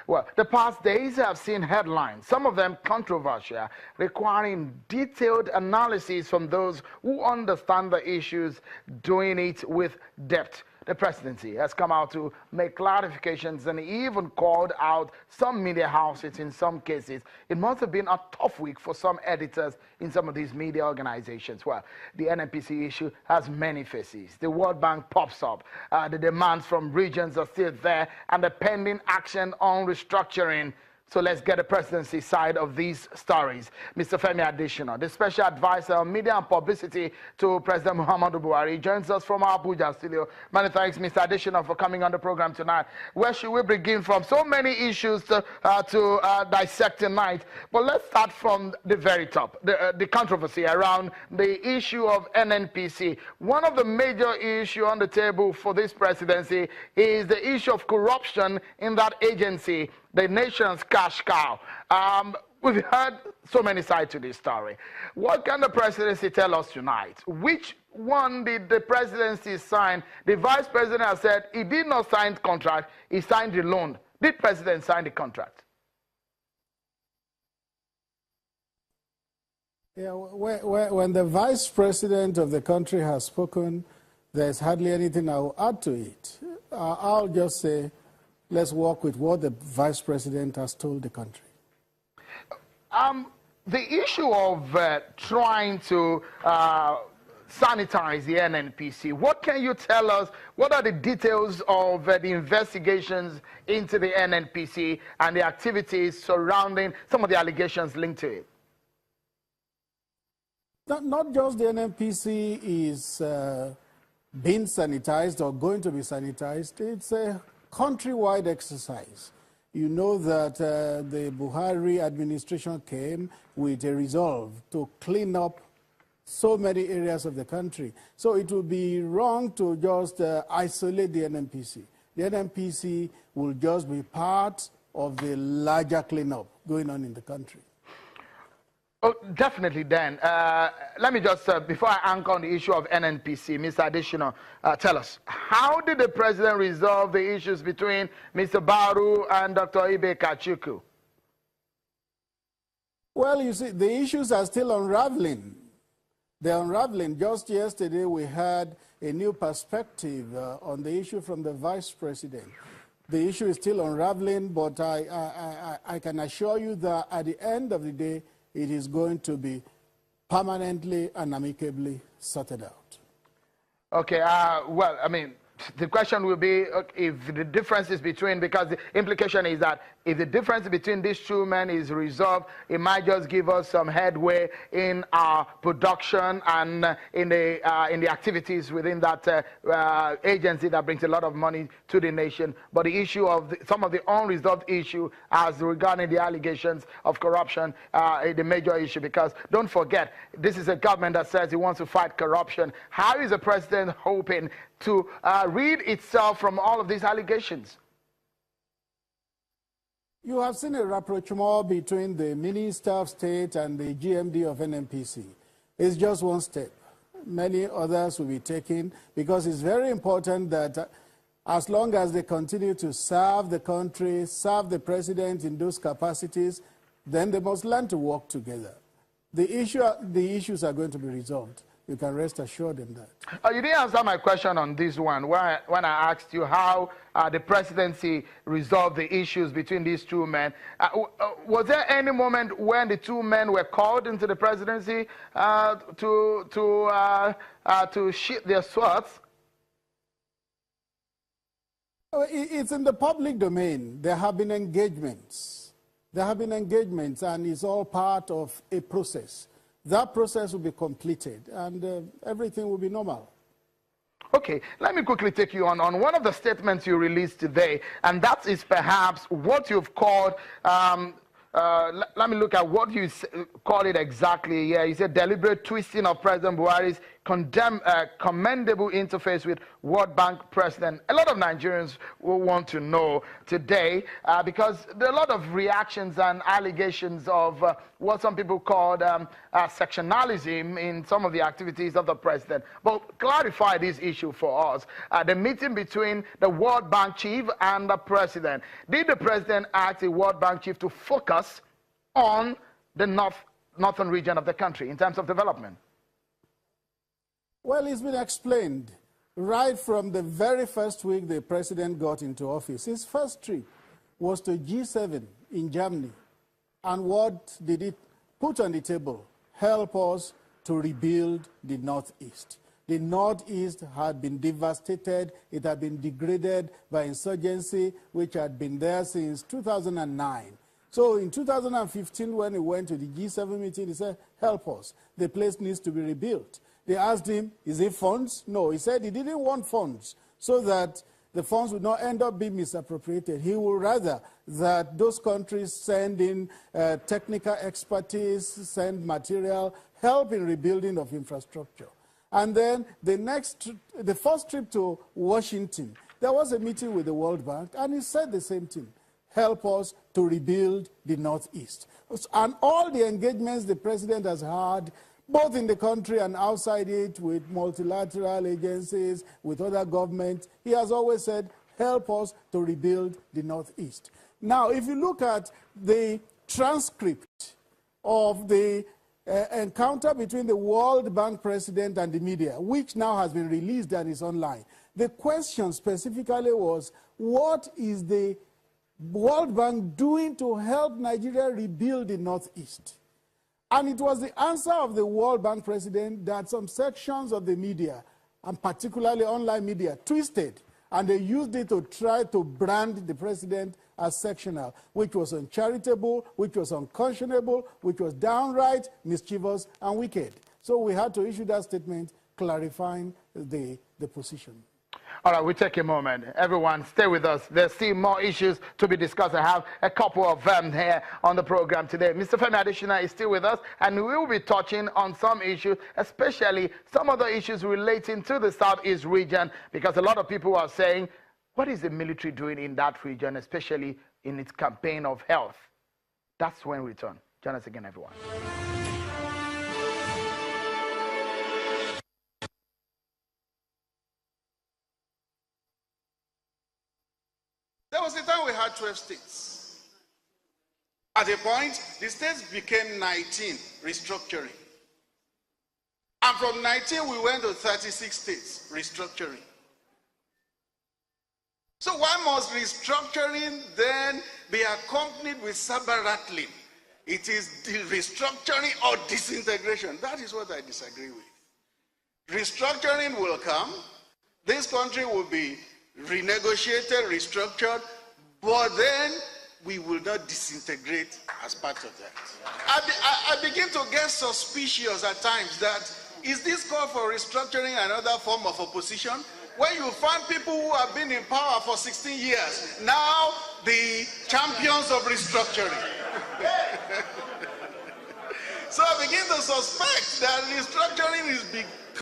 Well, the past days have seen headlines, some of them controversial, requiring detailed analysis from those who understand the issues, doing it with depth. The presidency has come out to make clarifications and even called out some media houses in some cases. It must have been a tough week for some editors in some of these media organizations. Well, the NNPC issue has many faces. The World Bank pops up. The demands from regions are still there, and the pending action on restructuring. So let's get the presidency side of these stories. Mr. Femi Adesina, the special advisor on media and publicity to President Muhammadu Buhari, joins us from our Abuja studio. Many thanks, Mr. Adesina, for coming on the program tonight. Where should we begin from? So many issues to dissect tonight. But let's start from the very top, the controversy around the issue of NNPC. One of the major issues on the table for this presidency is the issue of corruption in that agency, the nation's cash cow. We've heard so many sides to this story. What can the presidency tell us tonight? Which one did the presidency sign? The vice president has said he did not sign the contract, he signed the loan. Did the president sign the contract? Yeah, when the vice president of the country has spoken, there's hardly anything I will add to it. I'll just say, let's work with what the vice president has told the country. The issue of trying to sanitize the NNPC, what can you tell us? What are the details of the investigations into the NNPC and the activities surrounding some of the allegations linked to it? Not just the NNPC is being sanitized or going to be sanitized. It's a countrywide exercise. You know that the Buhari administration came with a resolve to clean up so many areas of the country. So it would be wrong to just isolate the NNPC. The NNPC will just be part of the larger cleanup going on in the country. Oh, definitely, Dan. Let me just, before I anchor on the issue of NNPC, Mr. Adesina, tell us, how did the president resolve the issues between Mr. Baru and Dr. Ibe Kachuku? Well, you see, the issues are still unraveling. They're unraveling. Just yesterday, we had a new perspective on the issue from the vice president. The issue is still unraveling, but I can assure you that at the end of the day, it is going to be permanently and amicably sorted out. Okay, well, I mean, the question will be if the difference is between, because the implication is that if the difference between these two men is resolved, it might just give us some headway in our production and in the activities within that agency that brings a lot of money to the nation. But the issue of some of the unresolved issue as regarding the allegations of corruption is the major issue, because don't forget, this is a government that says it wants to fight corruption. How is the president hoping to rid itself from all of these allegations? You have seen a rapprochement between the Minister of State and the GMD of NNPC. It's just one step. Many others will be taken, because it's very important that as long as they continue to serve the country, serve the president in those capacities, then they must learn to work together. The issues are going to be resolved. You can rest assured in that. You didn't answer my question on this one when I asked you how the presidency resolved the issues between these two men. Was there any moment when the two men were called into the presidency to sheath their swords? It's in the public domain. There have been engagements. And it's all part of a process. That process will be completed, and everything will be normal. Okay, let me quickly take you on one of the statements you released today, and that is perhaps what you've called, let me look at what you call it exactly. Yeah, you said deliberate twisting of President Buhari's commendable interface with World Bank president. A lot of Nigerians will want to know today because there are a lot of reactions and allegations of what some people called sectionalism in some of the activities of the president. But clarify this issue for us. The meeting between the World Bank chief and the president. Did the president ask the World Bank chief to focus on the northern region of the country in terms of development? Well, it's been explained right from the very first week the president got into office. His first trip was to G7 in Germany. And what did it put on the table? Help us to rebuild the Northeast. The Northeast had been devastated. It had been degraded by insurgency, which had been there since 2009. So in 2015, when he went to the G7 meeting, he said, help us. The place needs to be rebuilt. They asked him, is it funds? No, he said he didn't want funds so that the funds would not end up being misappropriated. He would rather that those countries send in technical expertise, send material, help in rebuilding of infrastructure. And then the first trip to Washington, there was a meeting with the World Bank, and he said the same thing. Help us to rebuild the Northeast. And all the engagements the president has had, both in the country and outside it, with multilateral agencies, with other governments, he has always said, help us to rebuild the Northeast. Now, if you look at the transcript of the encounter between the World Bank president and the media, which now has been released and is online, the question specifically was, what is the World Bank doing to help Nigeria rebuild the Northeast? And it was the answer of the World Bank president that some sections of the media, and particularly online media, twisted, and they used it to try to brand the president as sectional, which was uncharitable, which was unconscionable, which was downright mischievous and wicked. So we had to issue that statement clarifying the position. All right, we take a moment. Everyone, stay with us. There's still more issues to be discussed. I have a couple of them here on the program today. Mr. Femi Adesina is still with us, and we will be touching on some issues, especially some of the issues relating to the Southeast region, because a lot of people are saying, what is the military doing in that region, especially in its campaign of health? That's when we return. Join us again, everyone. There was a time we had 12 states. At a point, the states became 19, restructuring. And from 19, we went to 36 states, restructuring. So why must restructuring then be accompanied with saber rattling? It is restructuring or disintegration. That is what I disagree with. Restructuring will come. This country will be renegotiated, restructured, but then we will not disintegrate as part of that. I begin to get suspicious at times that, is this call for restructuring another form of opposition? When you find people who have been in power for 16 years, now the champions of restructuring. So I begin to suspect that restructuring is